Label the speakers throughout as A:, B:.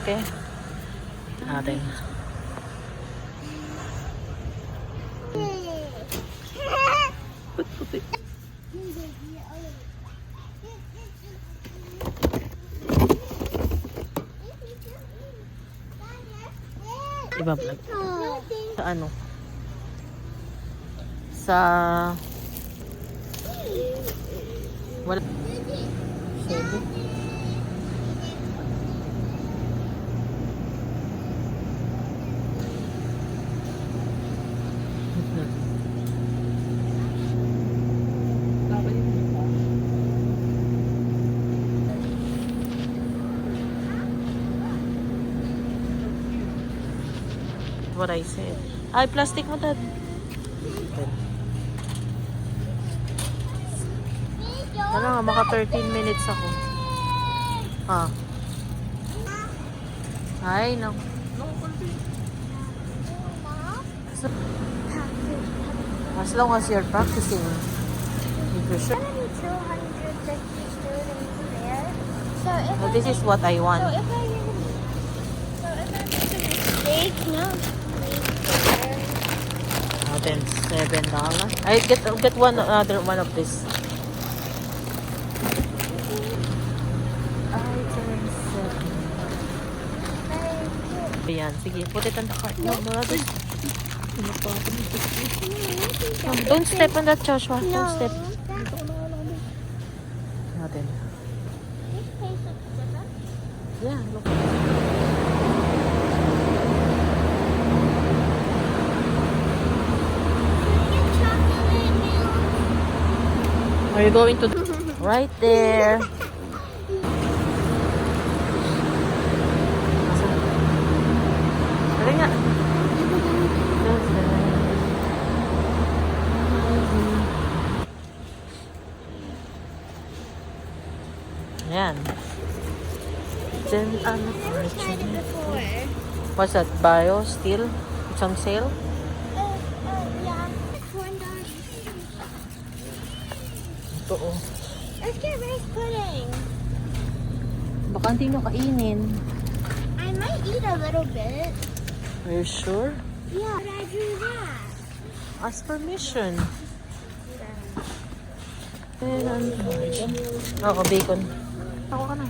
A: Okay. Natin. Puti. Iba vlog. Sa ano? Sa wala. Sebe. What I said. Ay, plastic mo, Dad. Wala nga, maka 13 minutes ako. Ah. Ay, no. So, as long as you're practicing nutrition. Well, this is what I want.
B: So if I make a mistake, no.
A: Then $7. I get one other one of this. Ayan, sige, put it on the cart. No, brother. No, don't step on that, Joshua.
B: No.
A: Don't step. Natin. Yeah, look. Are you going to right there? Tara nga. Yan. Then unfortunate. What's that? Bio still? It's on sale?
B: Yeah. $1.
A: Oo.
B: Let's get rice pudding.
A: Baka hindi mo kainin.
B: I might eat a little bit.
A: Are you sure?
B: Yeah. But I do that.
A: Ask permission. Oo, bacon. Ako ka na.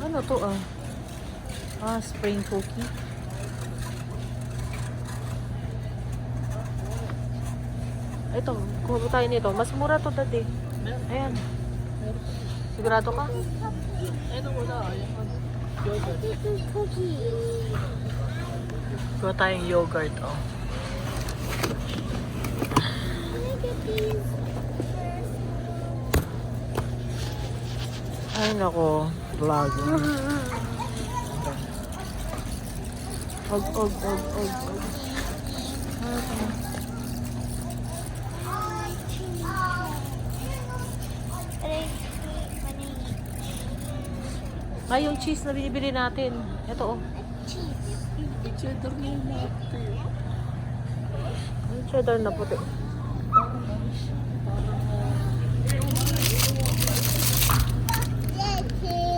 A: Ano to spring cookie. Ito, kuha tayo nito. Mas mura to, Dad eh. Ayan. Sigurado ka?
B: This is cookies.
A: Kuha tayong yogurt, oh.
B: Can I get these first?
A: Ay, nako. Vlogging. Og. Ay, yung cheese na binibili natin. Ito, oh.
B: Cheddar na yung
A: Yung cheddar na puti.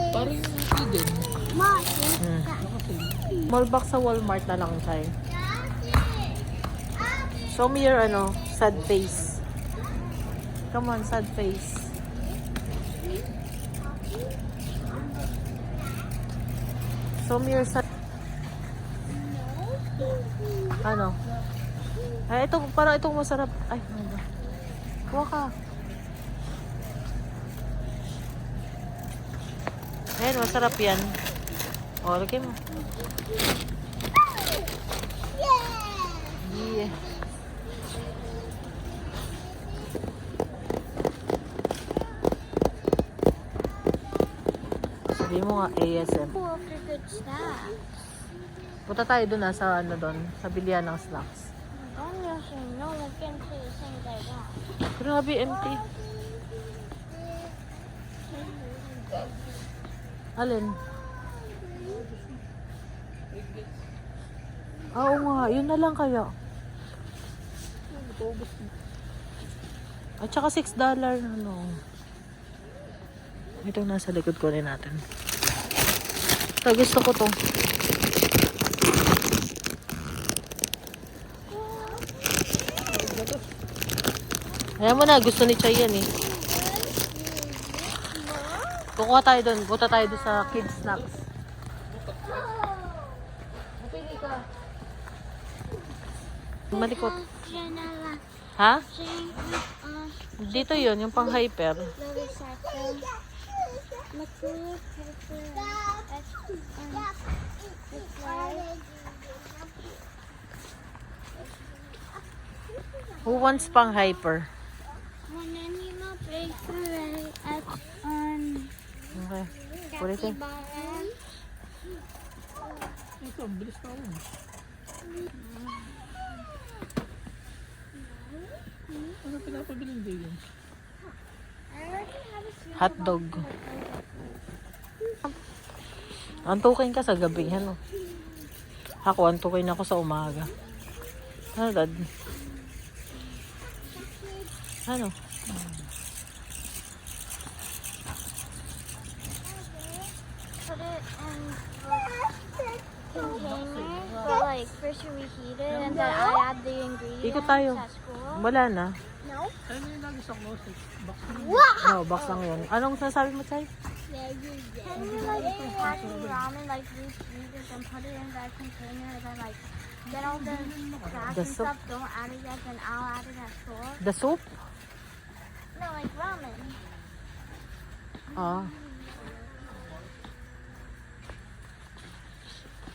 B: Parang yung din.
A: Small box sa Walmart na lang tayo. Show me your sad face. Come on, sad face. Show me your sad. Ano? Ay, parang itong masarap. Ay, ano? Kuha ka. Ayan, masarap yan. O, lagay mo. Yeah. Sabi mo nga, ASM.
B: Cool for good snacks.
A: Punta tayo dun sa ano dun, sa bilihan ng snacks.
B: I'm not saying no one can say the things I want.
A: Grabe, empty. Alin? Oo nga, yun na lang kaya. At saka $6 ano. Ito nasa likod ko rin natin. Ito, gusto ko to. Ayan mo na, gusto ni Chay yan eh. Kukuha tayo doon. Punta tayo doon sa kids snacks. Napili ka. Malikot. Ha? Dito yun, yung pang hyper. Who wants pang hyper? Okay. Put it in.
C: Ito, bilis na ako. Ano pinapabiling din yun?
A: Hotdog. Antukin ka sa gabi, ano? Ako, antukin ako sa umaga. Ano, Dad? Ano?
B: Put it in the container. So, like, first you reheat it, and then I add the ingredients
A: Ikot tayo.
B: at school.
A: Wala na.
B: No?
C: Ano yung lagi sa closet? Box na yun.
A: No, box lang yun. Anong sasabi mo, Chay?
B: Can you, like, pack the ramen, like, reheat it and put it in that container, and then, like, get all the cracks
A: The
B: and
A: soup?
B: stuff. Don't add it yet, then I'll add it at school.
A: The soup?
B: No, like, ramen.
A: Ah.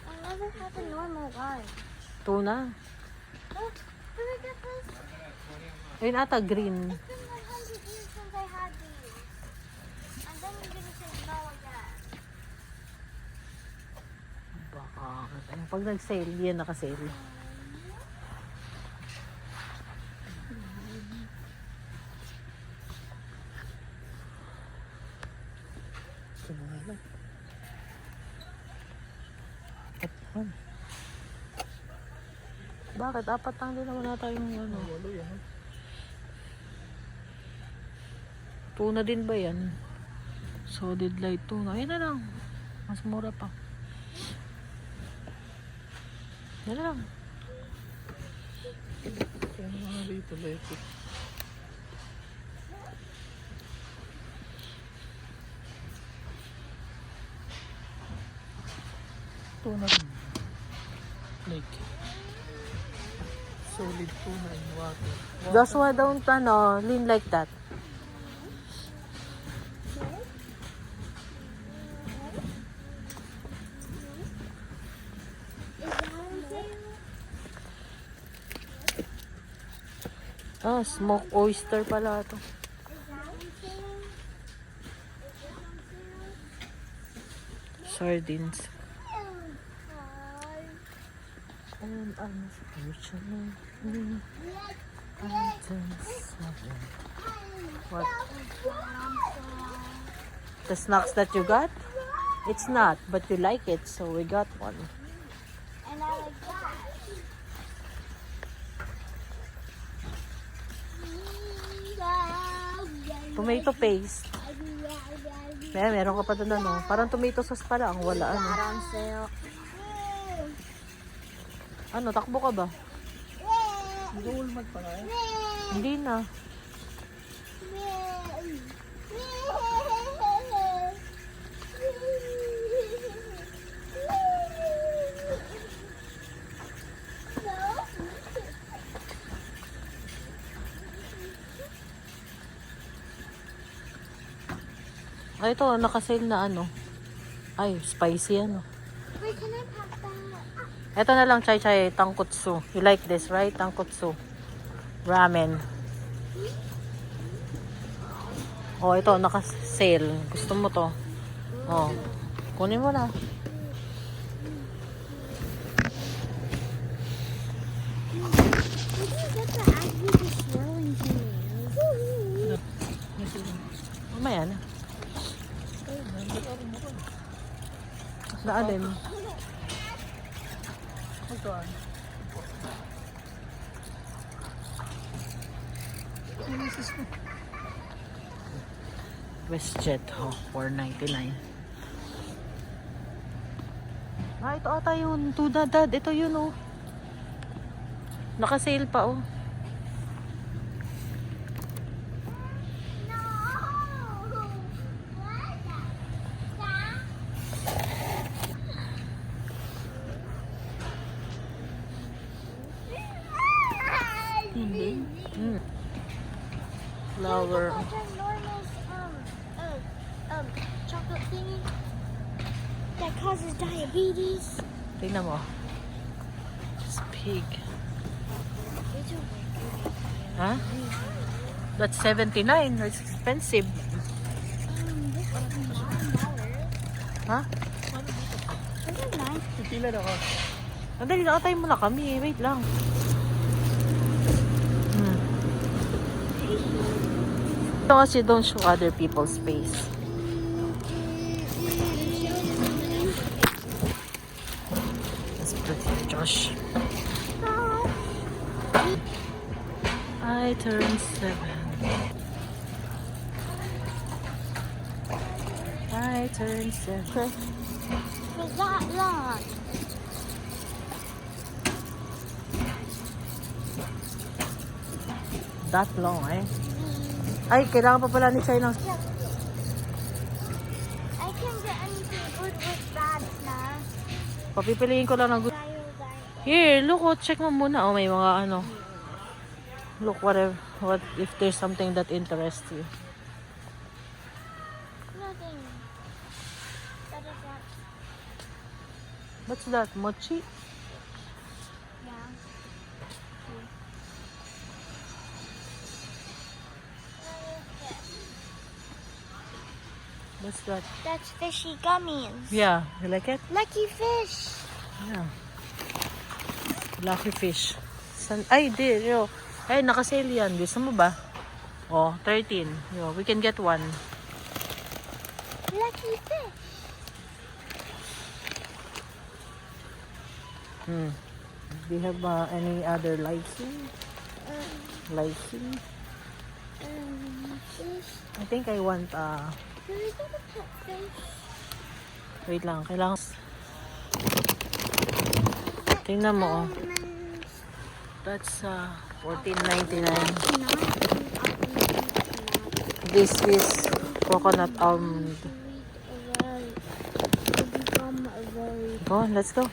B: I never had the normal one.
A: Tuna.
B: Look, did I get this?
A: Ayun ata, green.
B: It's been 100 years since I had these. And then you're gonna say no again.
A: Baka. Pag nag-sale, yan naka-sale.
C: Sumala.
A: Bakit? Apat lang din naman na tayong ano.
C: Walo yan.
A: Tuna din ba yan? Solid light tuna. Ayun na lang. Mas mura pa. Yan na lang.
C: Kaya mga dito, lepit. Tuna rin. Lake. Solid tuna in water.
A: Joshua, don't lean like that. Ah, smoked oyster pala ito. Sardines. And unfortunately, item 7. What? The snacks that you got? It's not, but you like it, so we got one.
B: And I like that.
A: Tomato paste. Meron ka pa doon ano. Parang tomato sauce pala. Ang wala ano.
B: on sale.
A: Ano, takbo ka ba?
C: Gold pa na eh.
A: Hindi na. Ay, ito, nakasale na ano. Ay, spicy ano.
B: Wait, can I pack that?
A: Ito na lang, chai tangkutsu. You like this, right? Tangkutsu. Ramen. Oh, ito, naka-sale. Gusto mo to? Oh, kunin mo na.
B: Where do you get the Aggie to swirling tomatoes?
A: Mamaya na. Naalin.
C: Magkaan.
A: WestJet, oh, $4.99. Ah, ito ata yun. Dad. Ito yun, oh. Naka-sale pa, oh. Mm. Flower.
B: Ginormous chocolate thingy that causes diabetes.
A: Tingnan mo. It's pig.
B: It's a
A: Huh? That's $79. It's expensive.
B: this is $9.
A: Huh?
B: This is nice.
C: Pipila na ka.
A: Andali, nakatay mo na kami. Wait lang. Ito kasi don't show other people's face. That's pretty, Josh. I turned 7. I turned 7.
B: For that long.
A: That long, eh? Ay, kailangan pa pala ni Chai ng...
B: I can get anything good with that na.
A: Papipiliin ko lang ng good.
B: Tayo.
A: Here, look, oh, check mo muna. Oh, may mga ano. Look, whatever. What if there's something that interests you?
B: Nothing. That is that.
A: What's that? Mochi?
B: Yeah.
A: What's that?
B: That's fishy gummies.
A: Yeah, you like it?
B: Lucky fish.
A: Yeah. Lucky fish. Ay, di. Yo. Ay, nakasale yan. Gusto mo ba? Oh, 13. Yo, we can get one.
B: Lucky fish.
A: Do you have any other license? License?
B: Fish.
A: I think I want,
B: Can we get a pet fish?
A: wait lang. Kailangan... Tingnan mo, oh. That's, $14.99. This is coconut almond. Go on, let's go.